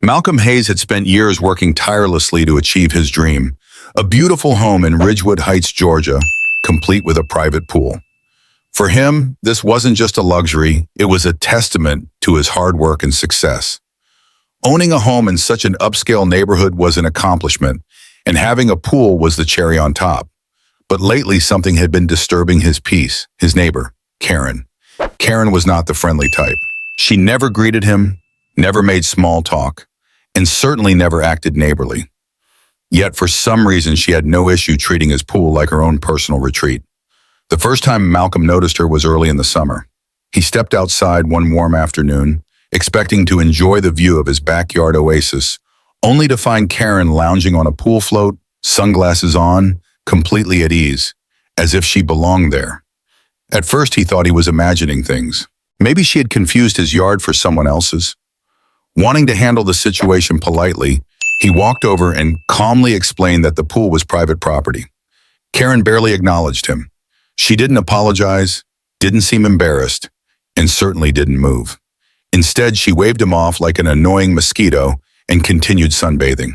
Malcolm Hayes had spent years working tirelessly to achieve his dream, a beautiful home in Ridgewood Heights, Georgia, complete with a private pool. For him, this wasn't just a luxury, it was a testament to his hard work and success. Owning a home in such an upscale neighborhood was an accomplishment, and having a pool was the cherry on top. But lately, something had been disturbing his peace, his neighbor, Karen. Karen was not the friendly type. She never greeted him, never made small talk, and certainly never acted neighborly. Yet for some reason she had no issue treating his pool like her own personal retreat. The first time Malcolm noticed her was early in the summer. He stepped outside one warm afternoon, expecting to enjoy the view of his backyard oasis, only to find Karen lounging on a pool float, sunglasses on, completely at ease, as if she belonged there. At first he thought he was imagining things. Maybe she had confused his yard for someone else's. Wanting to handle the situation politely, he walked over and calmly explained that the pool was private property. Karen barely acknowledged him. She didn't apologize, didn't seem embarrassed, and certainly didn't move. Instead, she waved him off like an annoying mosquito and continued sunbathing.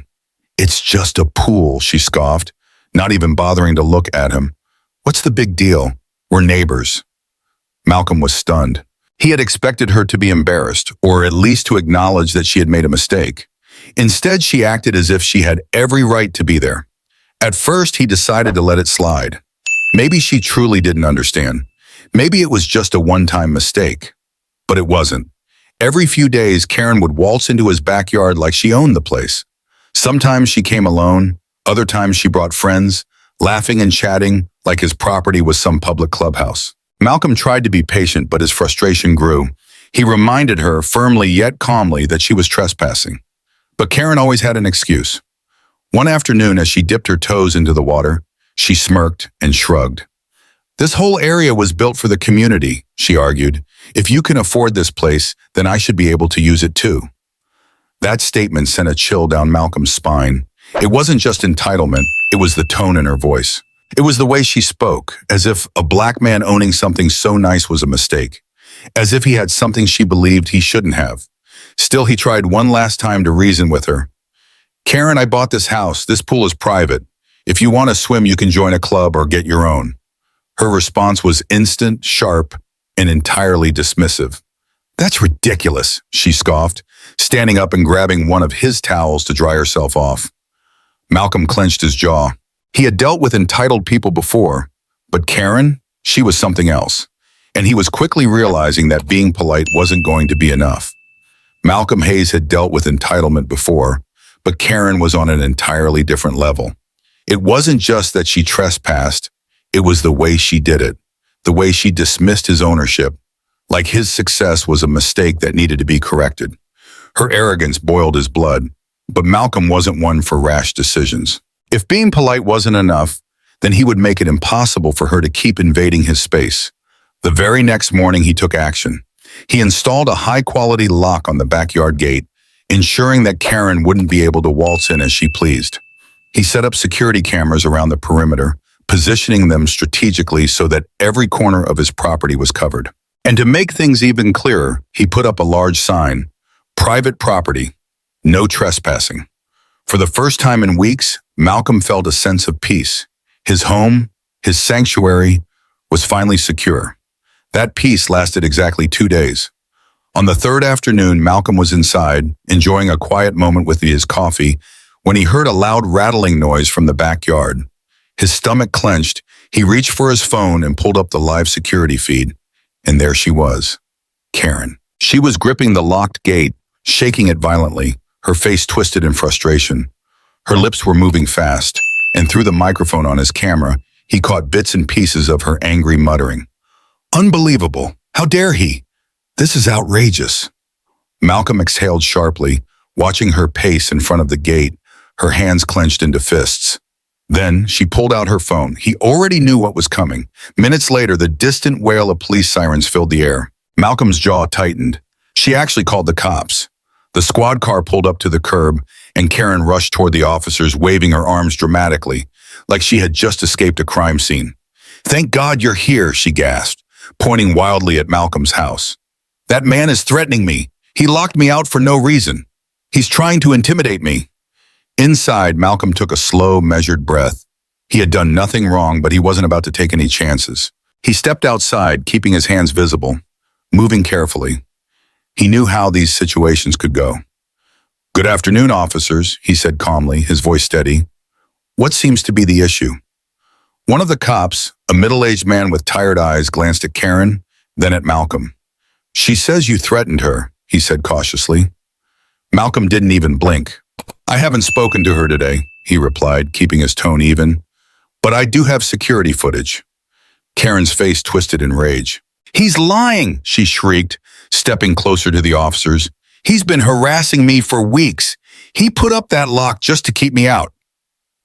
"It's just a pool," she scoffed, not even bothering to look at him. "What's the big deal? We're neighbors." Malcolm was stunned. He had expected her to be embarrassed, or at least to acknowledge that she had made a mistake. Instead, she acted as if she had every right to be there. At first, he decided to let it slide. Maybe she truly didn't understand. Maybe it was just a one-time mistake. But it wasn't. Every few days, Karen would waltz into his backyard like she owned the place. Sometimes she came alone, other times she brought friends, laughing and chatting like his property was some public clubhouse. Malcolm tried to be patient, but his frustration grew. He reminded her, firmly yet calmly, that she was trespassing. But Karen always had an excuse. One afternoon, as she dipped her toes into the water, she smirked and shrugged. "This whole area was built for the community," she argued. "If you can afford this place, then I should be able to use it too." That statement sent a chill down Malcolm's spine. It wasn't just entitlement, it was the tone in her voice. It was the way she spoke, as if a black man owning something so nice was a mistake, as if he had something she believed he shouldn't have. Still, he tried one last time to reason with her. "Karen, I bought this house. This pool is private. If you want to swim, you can join a club or get your own." Her response was instant, sharp, and entirely dismissive. "That's ridiculous," she scoffed, standing up and grabbing one of his towels to dry herself off. Malcolm clenched his jaw. He had dealt with entitled people before, but Karen, she was something else, and he was quickly realizing that being polite wasn't going to be enough. Malcolm Hayes had dealt with entitlement before, but Karen was on an entirely different level. It wasn't just that she trespassed, it was the way she did it, the way she dismissed his ownership, like his success was a mistake that needed to be corrected. Her arrogance boiled his blood, but Malcolm wasn't one for rash decisions. If being polite wasn't enough, then he would make it impossible for her to keep invading his space. The very next morning, he took action. He installed a high-quality lock on the backyard gate, ensuring that Karen wouldn't be able to waltz in as she pleased. He set up security cameras around the perimeter, positioning them strategically so that every corner of his property was covered. And to make things even clearer, he put up a large sign, "Private property, no trespassing." For the first time in weeks, Malcolm felt a sense of peace. His home, his sanctuary, was finally secure. That peace lasted exactly 2 days. On the third afternoon, Malcolm was inside, enjoying a quiet moment with his coffee, when he heard a loud rattling noise from the backyard. His stomach clenched, he reached for his phone and pulled up the live security feed. And there she was, Karen. She was gripping the locked gate, shaking it violently, her face twisted in frustration. Her lips were moving fast, and through the microphone on his camera, he caught bits and pieces of her angry muttering. "Unbelievable! How dare he? This is outrageous." Malcolm exhaled sharply, watching her pace in front of the gate, her hands clenched into fists. Then she pulled out her phone. He already knew what was coming. Minutes later, the distant wail of police sirens filled the air. Malcolm's jaw tightened. She actually called the cops. The squad car pulled up to the curb, and Karen rushed toward the officers, waving her arms dramatically, like she had just escaped a crime scene. "Thank God you're here," she gasped, pointing wildly at Malcolm's house. "That man is threatening me. He locked me out for no reason." He's trying to intimidate me. Inside, Malcolm took a slow, measured breath. He had done nothing wrong, but he wasn't about to take any chances. He stepped outside, keeping his hands visible, moving carefully. He knew how these situations could go. "Good afternoon, officers," he said calmly, his voice steady. "What seems to be the issue?" One of the cops, a middle-aged man with tired eyes, glanced at Karen, then at Malcolm. "She says you threatened her," he said cautiously. Malcolm didn't even blink. "I haven't spoken to her today," he replied, keeping his tone even. "But I do have security footage." Karen's face twisted in rage. "He's lying," she shrieked, stepping closer to the officers. "He's been harassing me for weeks. He put up that lock just to keep me out."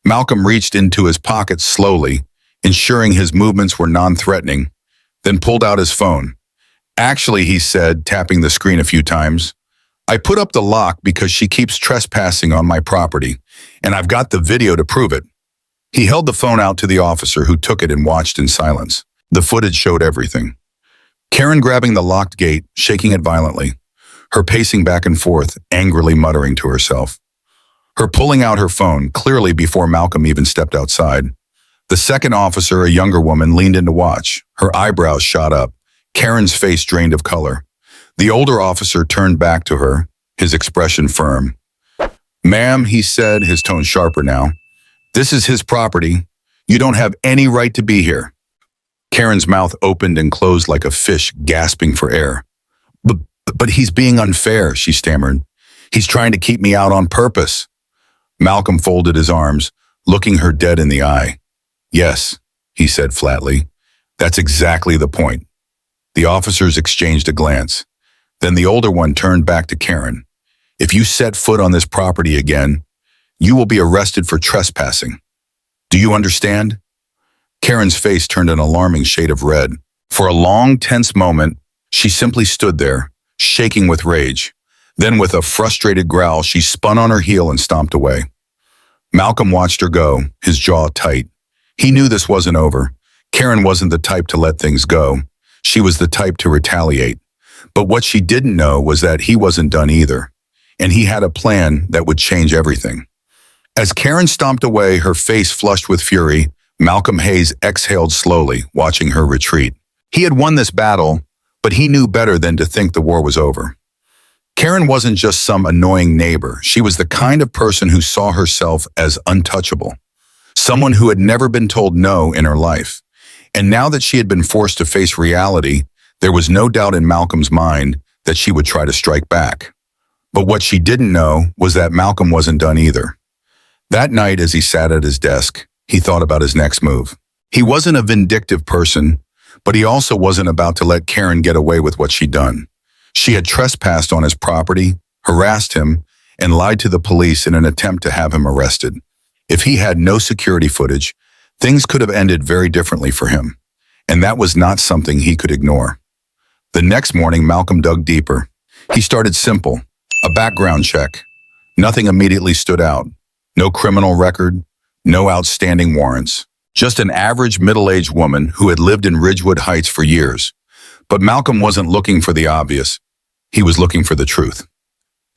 Malcolm reached into his pocket slowly, ensuring his movements were non-threatening, then pulled out his phone. "Actually," he said, tapping the screen a few times, "I put up the lock because she keeps trespassing on my property, and I've got the video to prove it." He held the phone out to the officer, who took it and watched in silence. The footage showed everything. Karen grabbing the locked gate, shaking it violently, her pacing back and forth, angrily muttering to herself. Her pulling out her phone, clearly before Malcolm even stepped outside. The second officer, a younger woman, leaned in to watch. Her eyebrows shot up, Karen's face drained of color. The older officer turned back to her, his expression firm. "Ma'am," he said, his tone sharper now, "this is his property. You don't have any right to be here." Karen's mouth opened and closed like a fish gasping for air. But he's being unfair," she stammered. "He's trying to keep me out on purpose." Malcolm folded his arms, looking her dead in the eye. "Yes," he said flatly. "That's exactly the point." The officers exchanged a glance. Then the older one turned back to Karen. "If you set foot on this property again, you will be arrested for trespassing. Do you understand?" Karen's face turned an alarming shade of red. For a long, tense moment, she simply stood there, shaking with rage. Then with a frustrated growl, she spun on her heel and stomped away. Malcolm watched her go, his jaw tight. He knew this wasn't over. Karen wasn't the type to let things go. She was the type to retaliate. But what she didn't know was that he wasn't done either. And he had a plan that would change everything. As Karen stomped away, her face flushed with fury, Malcolm Hayes exhaled slowly, watching her retreat. He had won this battle, but he knew better than to think the war was over. Karen wasn't just some annoying neighbor. She was the kind of person who saw herself as untouchable. Someone who had never been told no in her life. And now that she had been forced to face reality, there was no doubt in Malcolm's mind that she would try to strike back. But what she didn't know was that Malcolm wasn't done either. That night, as he sat at his desk, he thought about his next move. He wasn't a vindictive person, but he also wasn't about to let Karen get away with what she'd done. She had trespassed on his property, harassed him, and lied to the police in an attempt to have him arrested. If he had no security footage, things could have ended very differently for him, and that was not something he could ignore. The next morning, Malcolm dug deeper. He started simple, a background check. Nothing immediately stood out. No criminal record, no outstanding warrants. Just an average middle-aged woman who had lived in Ridgewood Heights for years. But Malcolm wasn't looking for the obvious. He was looking for the truth.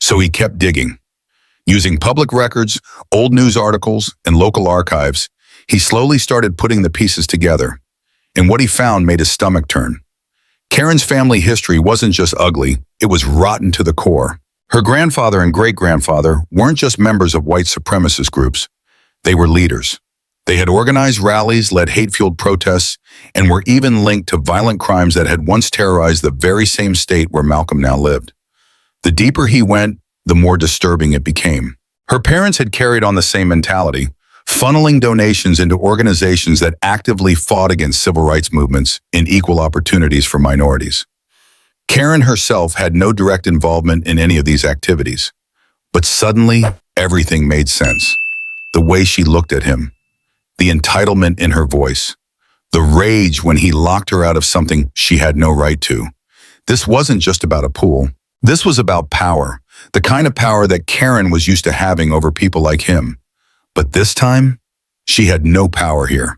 So he kept digging. Using public records, old news articles, and local archives, he slowly started putting the pieces together. And what he found made his stomach turn. Karen's family history wasn't just ugly, it was rotten to the core. Her grandfather and great-grandfather weren't just members of white supremacist groups. They were leaders. They had organized rallies, led hate-fueled protests, and were even linked to violent crimes that had once terrorized the very same state where Malcolm now lived. The deeper he went, the more disturbing it became. Her parents had carried on the same mentality, funneling donations into organizations that actively fought against civil rights movements and equal opportunities for minorities. Karen herself had no direct involvement in any of these activities. But suddenly, everything made sense. The way she looked at him, the entitlement in her voice, the rage when he locked her out of something she had no right to. This wasn't just about a pool. This was about power, the kind of power that Karen was used to having over people like him. But this time, she had no power here.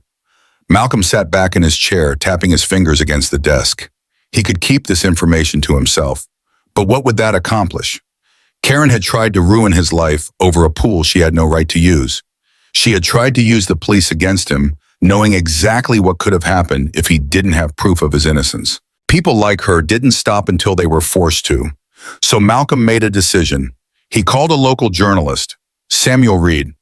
Malcolm sat back in his chair, tapping his fingers against the desk. He could keep this information to himself. But what would that accomplish? Karen had tried to ruin his life over a pool she had no right to use. She had tried to use the police against him, knowing exactly what could have happened if he didn't have proof of his innocence. People like her didn't stop until they were forced to. So Malcolm made a decision. He called a local journalist, Samuel Reed.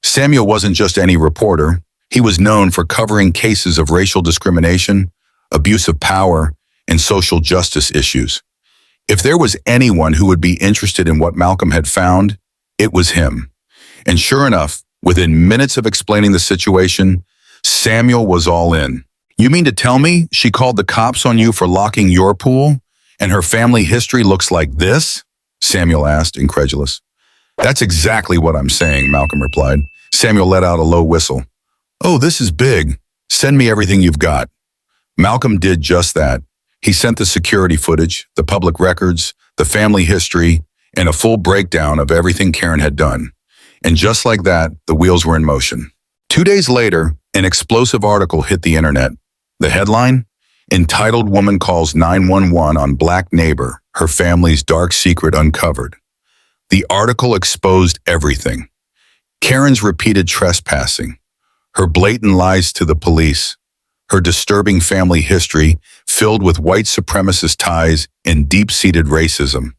Samuel wasn't just any reporter. He was known for covering cases of racial discrimination, abuse of power, and social justice issues. If there was anyone who would be interested in what Malcolm had found, it was him. And sure enough, within minutes of explaining the situation, Samuel was all in. "You mean to tell me she called the cops on you for locking your pool, and her family history looks like this?" Samuel asked, incredulous. "That's exactly what I'm saying," Malcolm replied. Samuel let out a low whistle. "Oh, this is big. Send me everything you've got." Malcolm did just that. He sent the security footage, the public records, the family history, and a full breakdown of everything Karen had done. And just like that, the wheels were in motion. 2 days later, an explosive article hit the internet. The headline? Entitled Woman Calls 911 on Black Neighbor, Her Family's Dark Secret Uncovered. The article exposed everything. Karen's repeated trespassing, her blatant lies to the police, her disturbing family history filled with white supremacist ties and deep-seated racism.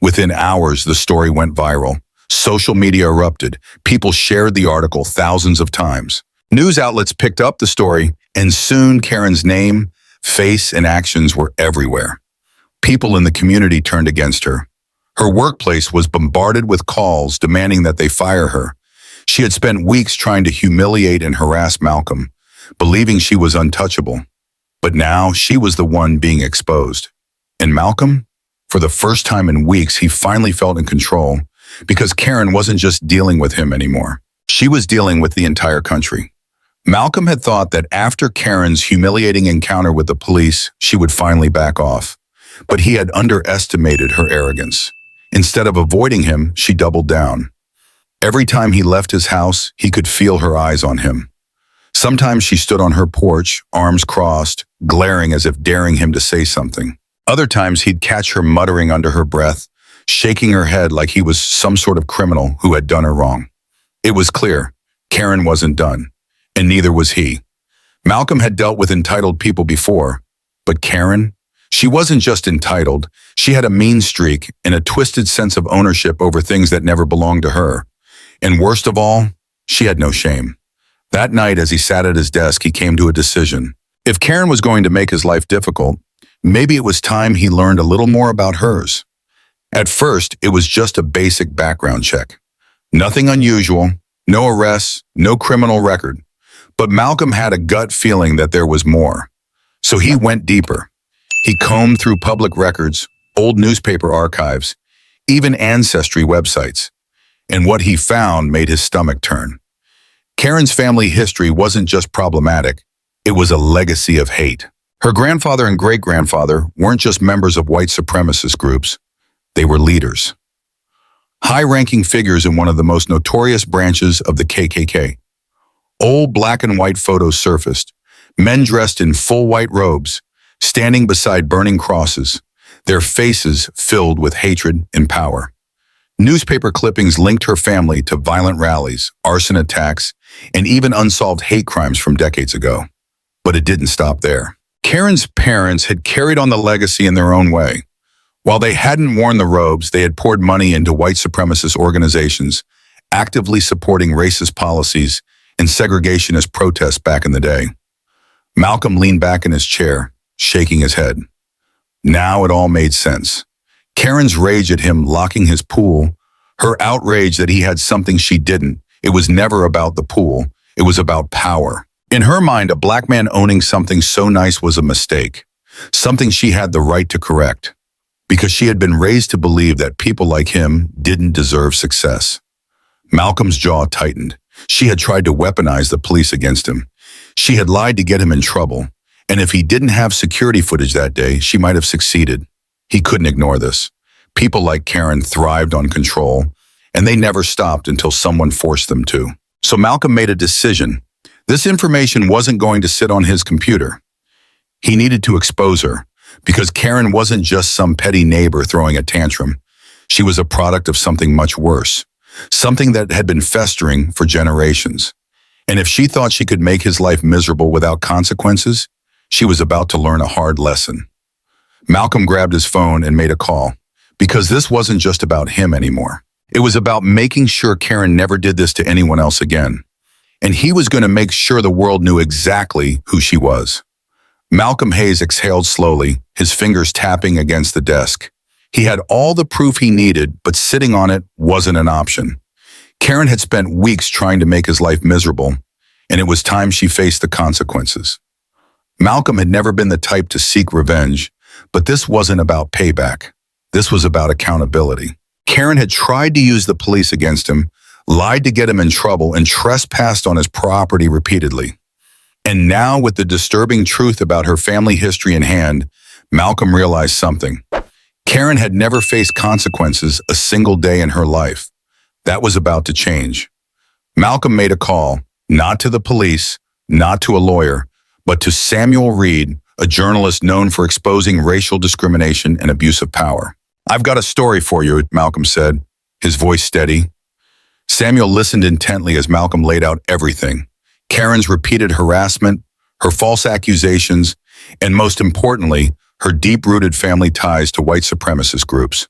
Within hours, the story went viral. Social media erupted. People shared the article thousands of times. News outlets picked up the story, and soon Karen's name, face, and actions were everywhere. People in the community turned against her. Her workplace was bombarded with calls demanding that they fire her. She had spent weeks trying to humiliate and harass Malcolm, believing she was untouchable. But now she was the one being exposed. And Malcolm? For the first time in weeks, he finally felt in control because Karen wasn't just dealing with him anymore. She was dealing with the entire country. Malcolm had thought that after Karen's humiliating encounter with the police, she would finally back off. But he had underestimated her arrogance. Instead of avoiding him, she doubled down. Every time he left his house, he could feel her eyes on him. Sometimes she stood on her porch, arms crossed, glaring as if daring him to say something. Other times he'd catch her muttering under her breath, shaking her head like he was some sort of criminal who had done her wrong. It was clear, Karen wasn't done, and neither was he. Malcolm had dealt with entitled people before, but Karen? She wasn't just entitled, she had a mean streak and a twisted sense of ownership over things that never belonged to her. And worst of all, she had no shame. That night, as he sat at his desk, he came to a decision. If Karen was going to make his life difficult, maybe it was time he learned a little more about hers. At first, it was just a basic background check. Nothing unusual, no arrests, no criminal record. But Malcolm had a gut feeling that there was more. So he went deeper. He combed through public records, old newspaper archives, even ancestry websites. And what he found made his stomach turn. Karen's family history wasn't just problematic, it was a legacy of hate. Her grandfather and great-grandfather weren't just members of white supremacist groups, they were leaders. High-ranking figures in one of the most notorious branches of the KKK. Old black and white photos surfaced, men dressed in full white robes, standing beside burning crosses, their faces filled with hatred and power. Newspaper clippings linked her family to violent rallies, arson attacks, and even unsolved hate crimes from decades ago. But it didn't stop there. Karen's parents had carried on the legacy in their own way. While they hadn't worn the robes, they had poured money into white supremacist organizations, actively supporting racist policies and segregationist protests back in the day. Malcolm leaned back in his chair, shaking his head. Now it all made sense. Karen's rage at him locking his pool, her outrage that he had something she didn't. It was never about the pool. It was about power. In her mind, a black man owning something so nice was a mistake, something she had the right to correct, because she had been raised to believe that people like him didn't deserve success. Malcolm's jaw tightened. She had tried to weaponize the police against him. She had lied to get him in trouble, and if he didn't have security footage that day, she might have succeeded. He couldn't ignore this. People like Karen thrived on control, and they never stopped until someone forced them to. So Malcolm made a decision. This information wasn't going to sit on his computer. He needed to expose her, because Karen wasn't just some petty neighbor throwing a tantrum. She was a product of something much worse, something that had been festering for generations. And if she thought she could make his life miserable without consequences, she was about to learn a hard lesson. Malcolm grabbed his phone and made a call, because this wasn't just about him anymore. It was about making sure Karen never did this to anyone else again. And he was going to make sure the world knew exactly who she was. Malcolm Hayes exhaled slowly, his fingers tapping against the desk. He had all the proof he needed, but sitting on it wasn't an option. Karen had spent weeks trying to make his life miserable, and it was time she faced the consequences. Malcolm had never been the type to seek revenge, but this wasn't about payback. This was about accountability. Karen had tried to use the police against him, lied to get him in trouble, and trespassed on his property repeatedly. And now, with the disturbing truth about her family history in hand, Malcolm realized something. Karen had never faced consequences a single day in her life. That was about to change. Malcolm made a call, not to the police, not to a lawyer, but to Samuel Reed, a journalist known for exposing racial discrimination and abuse of power. "I've got a story for you," Malcolm said, his voice steady. Samuel listened intently as Malcolm laid out everything: Karen's repeated harassment, her false accusations, and most importantly, her deep-rooted family ties to white supremacist groups.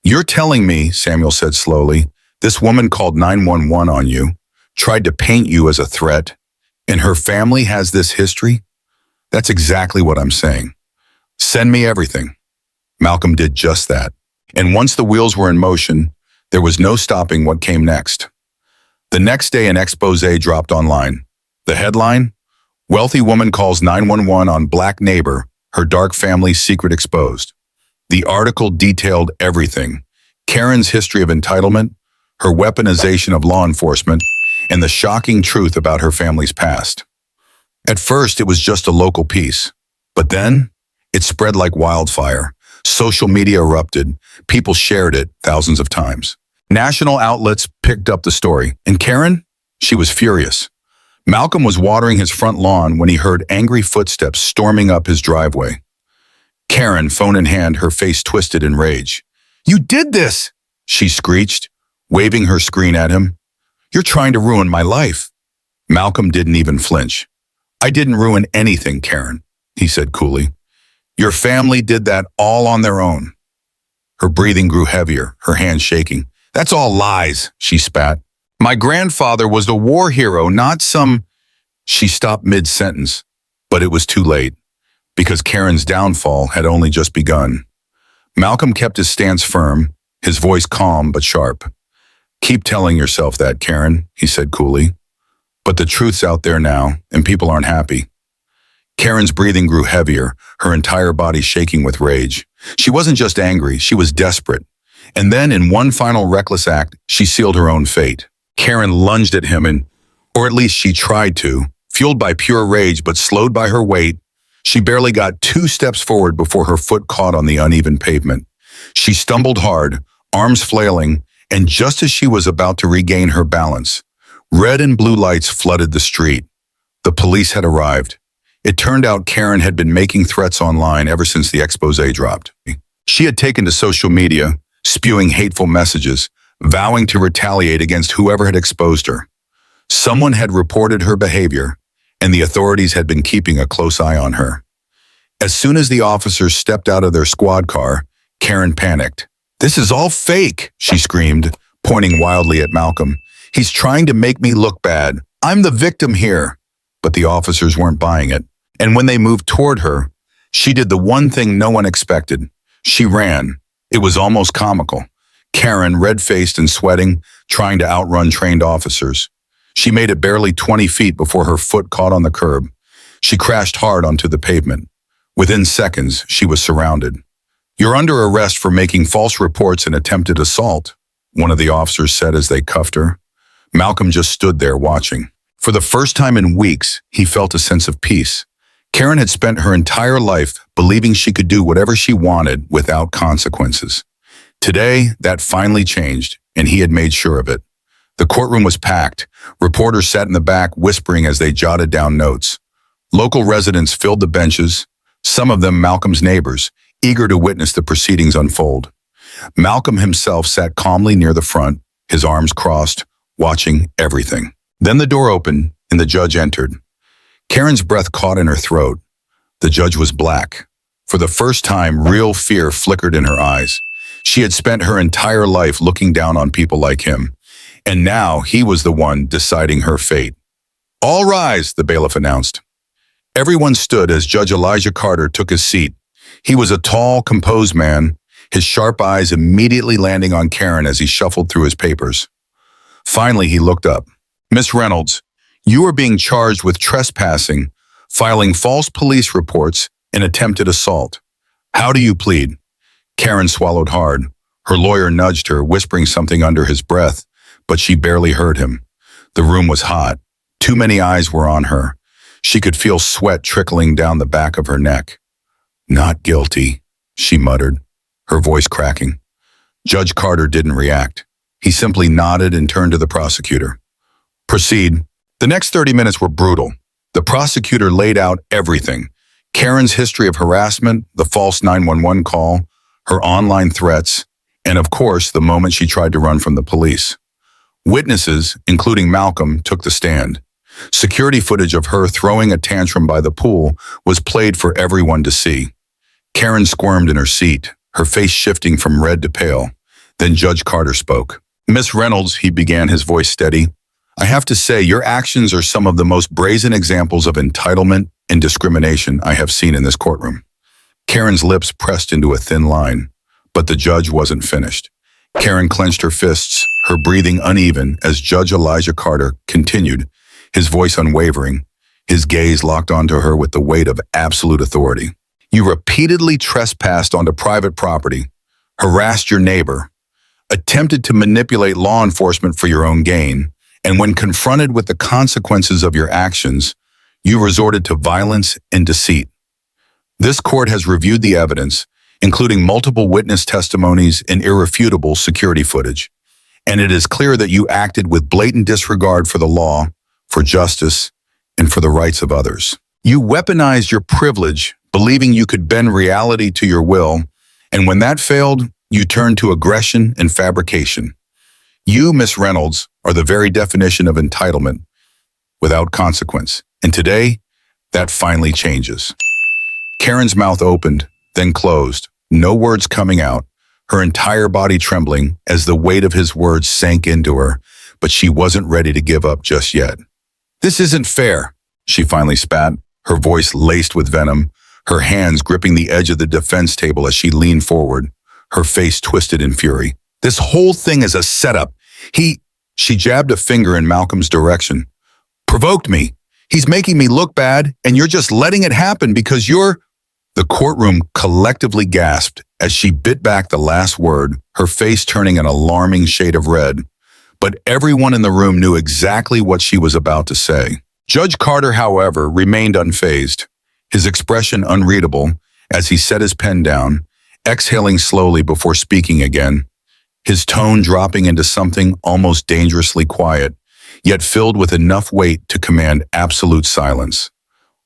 "You're telling me," Samuel said slowly, "this woman called 911 on you, tried to paint you as a threat, and her family has this history?" "That's exactly what I'm saying. Send me everything." Malcolm did just that. And once the wheels were in motion, there was no stopping what came next. The next day, an expose dropped online. The headline: "Wealthy woman calls 911 on black neighbor, her dark family's secret exposed." The article detailed everything: Karen's history of entitlement, her weaponization of law enforcement, and the shocking truth about her family's past. At first, it was just a local piece. But then, it spread like wildfire. Social media erupted. People shared it thousands of times. National outlets picked up the story. And Karen? She was furious. Malcolm was watering his front lawn when he heard angry footsteps storming up his driveway. Karen, phone in hand, her face twisted in rage. "You did this!" she screeched, waving her screen at him. "You're trying to ruin my life." Malcolm didn't even flinch. "I didn't ruin anything, Karen," he said coolly. "Your family did that all on their own." Her breathing grew heavier, her hands shaking. "That's all lies," she spat. "My grandfather was a war hero, not some—" She stopped mid-sentence, but it was too late, because Karen's downfall had only just begun. Malcolm kept his stance firm, his voice calm but sharp. "Keep telling yourself that, Karen," he said coolly. "But the truth's out there now, and people aren't happy." Karen's breathing grew heavier, her entire body shaking with rage. She wasn't just angry, she was desperate. And then, in one final reckless act, she sealed her own fate. Karen lunged at him or at least she tried to, fueled by pure rage but slowed by her weight. She barely got 2 steps forward before her foot caught on the uneven pavement. She stumbled hard, arms flailing, and just as she was about to regain her balance, red and blue lights flooded the street. The police had arrived. It turned out Karen had been making threats online ever since the expose dropped. She had taken to social media, spewing hateful messages, vowing to retaliate against whoever had exposed her. Someone had reported her behavior, and the authorities had been keeping a close eye on her. As soon as the officers stepped out of their squad car, Karen panicked. "This is all fake," she screamed, pointing wildly at Malcolm. "He's trying to make me look bad. I'm the victim here." But the officers weren't buying it. And when they moved toward her, she did the one thing no one expected. She ran. It was almost comical. Karen, red-faced and sweating, trying to outrun trained officers. She made it barely 20 feet before her foot caught on the curb. She crashed hard onto the pavement. Within seconds, she was surrounded. "You're under arrest for making false reports and attempted assault," one of the officers said as they cuffed her. Malcolm just stood there watching. For the first time in weeks, he felt a sense of peace. Karen had spent her entire life believing she could do whatever she wanted without consequences. Today, that finally changed, and he had made sure of it. The courtroom was packed. Reporters sat in the back whispering as they jotted down notes. Local residents filled the benches, some of them Malcolm's neighbors, eager to witness the proceedings unfold. Malcolm himself sat calmly near the front, his arms crossed, watching everything. Then the door opened and the judge entered. Karen's breath caught in her throat. The judge was black. For the first time, real fear flickered in her eyes. She had spent her entire life looking down on people like him, and now he was the one deciding her fate. "All rise," the bailiff announced. Everyone stood as Judge Elijah Carter took his seat. He was a tall, composed man, his sharp eyes immediately landing on Karen as he shuffled through his papers. Finally, he looked up. "Miss Reynolds, you are being charged with trespassing, filing false police reports, and attempted assault. How do you plead?" Karen swallowed hard. Her lawyer nudged her, whispering something under his breath, but she barely heard him. The room was hot. Too many eyes were on her. She could feel sweat trickling down the back of her neck. "Not guilty," she muttered, her voice cracking. Judge Carter didn't react. He simply nodded and turned to the prosecutor. "Proceed." The next 30 minutes were brutal. The prosecutor laid out everything. Karen's history of harassment, the false 911 call, her online threats, and of course, the moment she tried to run from the police. Witnesses, including Malcolm, took the stand. Security footage of her throwing a tantrum by the pool was played for everyone to see. Karen squirmed in her seat, her face shifting from red to pale. Then Judge Carter spoke. "Miss Reynolds," he began, his voice steady, "I have to say your actions are some of the most brazen examples of entitlement and discrimination I have seen in this courtroom." Karen's lips pressed into a thin line, but the judge wasn't finished. Karen clenched her fists, her breathing uneven as Judge Elijah Carter continued, his voice unwavering, his gaze locked onto her with the weight of absolute authority. "You repeatedly trespassed onto private property, harassed your neighbor, attempted to manipulate law enforcement for your own gain, and when confronted with the consequences of your actions, you resorted to violence and deceit. This court has reviewed the evidence, including multiple witness testimonies and irrefutable security footage, and it is clear that you acted with blatant disregard for the law, for justice, and for the rights of others. You weaponized your privilege, believing you could bend reality to your will, and when that failed, you turned to aggression and fabrication. You, Miss Reynolds, are the very definition of entitlement without consequence, and today, that finally changes." Karen's mouth opened, then closed, no words coming out, her entire body trembling as the weight of his words sank into her, but she wasn't ready to give up just yet. "This isn't fair," she finally spat, her voice laced with venom, her hands gripping the edge of the defense table as she leaned forward, her face twisted in fury. "This whole thing is a setup. She jabbed a finger in Malcolm's direction. "Provoked me. He's making me look bad, and you're just letting it happen because you're—" The courtroom collectively gasped as she bit back the last word, her face turning an alarming shade of red. But everyone in the room knew exactly what she was about to say. Judge Carter, however, remained unfazed, his expression unreadable as he set his pen down, exhaling slowly before speaking again, his tone dropping into something almost dangerously quiet, yet filled with enough weight to command absolute silence.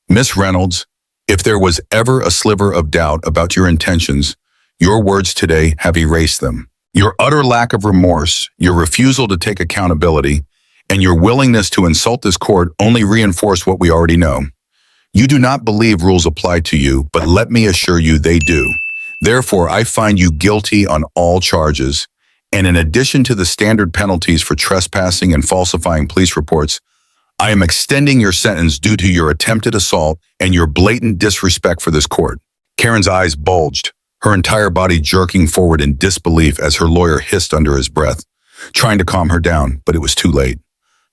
"Miss Reynolds, if there was ever a sliver of doubt about your intentions, your words today have erased them. Your utter lack of remorse, your refusal to take accountability, and your willingness to insult this court only reinforce what we already know. You do not believe rules apply to you, but let me assure you they do. Therefore, I find you guilty on all charges, and in addition to the standard penalties for trespassing and falsifying police reports, I am extending your sentence due to your attempted assault and your blatant disrespect for this court." Karen's eyes bulged, her entire body jerking forward in disbelief as her lawyer hissed under his breath, trying to calm her down, but it was too late.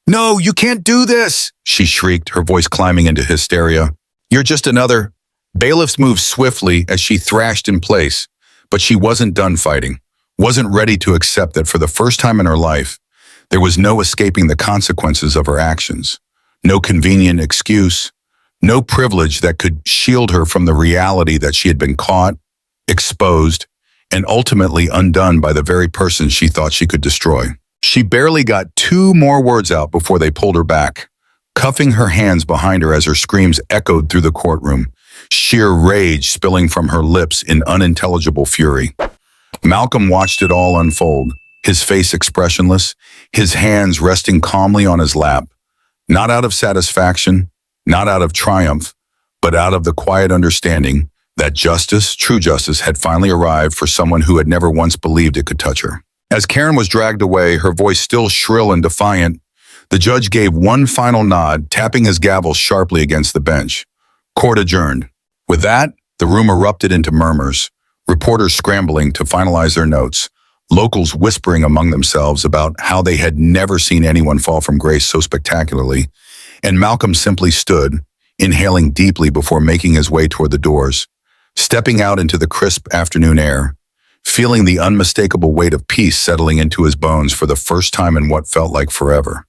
"No, you can't do this!" she shrieked, her voice climbing into hysteria. "You're just another—" Bailiffs moved swiftly as she thrashed in place, but she wasn't done fighting, wasn't ready to accept that for the first time in her life, there was no escaping the consequences of her actions, no convenient excuse, no privilege that could shield her from the reality that she had been caught, exposed, and ultimately undone by the very person she thought she could destroy. She barely got 2 more words out before they pulled her back, cuffing her hands behind her as her screams echoed through the courtroom, sheer rage spilling from her lips in unintelligible fury. Malcolm watched it all unfold, his face expressionless, his hands resting calmly on his lap, not out of satisfaction, not out of triumph, but out of the quiet understanding that justice, true justice, had finally arrived for someone who had never once believed it could touch her. As Karen was dragged away, her voice still shrill and defiant, the judge gave one final nod, tapping his gavel sharply against the bench. Court adjourned. With that, the room erupted into murmurs, reporters scrambling to finalize their notes, locals whispering among themselves about how they had never seen anyone fall from grace so spectacularly, and Malcolm simply stood, inhaling deeply before making his way toward the doors, stepping out into the crisp afternoon air, feeling the unmistakable weight of peace settling into his bones for the first time in what felt like forever.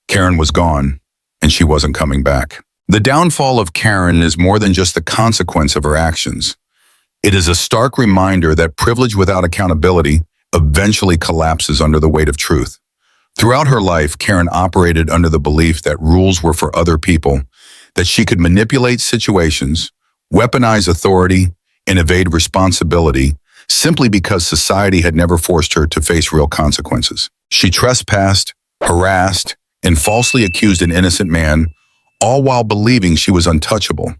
Karen was gone, and she wasn't coming back. The downfall of Karen is more than just the consequence of her actions. It is a stark reminder that privilege without accountability eventually collapses under the weight of truth. Throughout her life, Karen operated under the belief that rules were for other people, that she could manipulate situations, weaponize authority, and evade responsibility simply because society had never forced her to face real consequences. She trespassed, harassed, and falsely accused an innocent man, all while believing she was untouchable.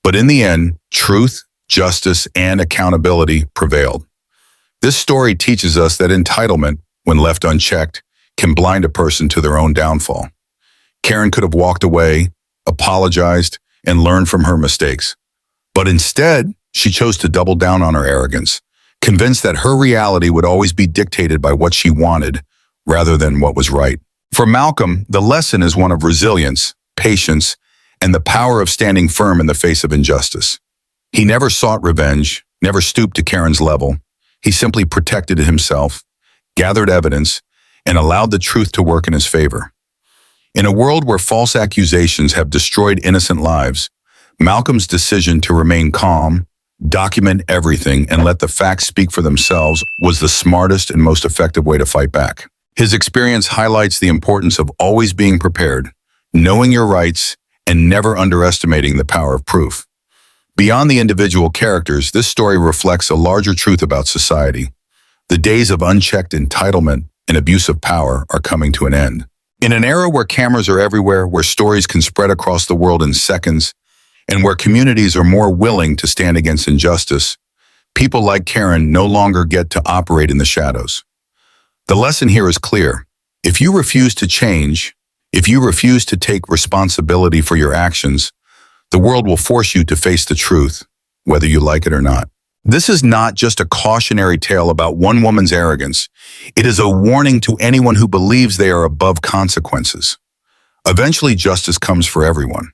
But in the end, truth, justice, and accountability prevailed. This story teaches us that entitlement, when left unchecked, can blind a person to their own downfall. Karen could have walked away, apologized, and learned from her mistakes. But instead, she chose to double down on her arrogance, convinced that her reality would always be dictated by what she wanted rather than what was right. For Malcolm, the lesson is one of resilience, patience, and the power of standing firm in the face of injustice. He never sought revenge, never stooped to Karen's level. He simply protected himself, gathered evidence, and allowed the truth to work in his favor. In a world where false accusations have destroyed innocent lives, Malcolm's decision to remain calm, document everything, and let the facts speak for themselves was the smartest and most effective way to fight back. His experience highlights the importance of always being prepared, knowing your rights, and never underestimating the power of proof. Beyond the individual characters, this story reflects a larger truth about society. The days of unchecked entitlement and abuse of power are coming to an end. In an era where cameras are everywhere, where stories can spread across the world in seconds, and where communities are more willing to stand against injustice, people like Karen no longer get to operate in the shadows. The lesson here is clear. If you refuse to change, if you refuse to take responsibility for your actions, the world will force you to face the truth, whether you like it or not. This is not just a cautionary tale about one woman's arrogance. It is a warning to anyone who believes they are above consequences. Eventually, justice comes for everyone.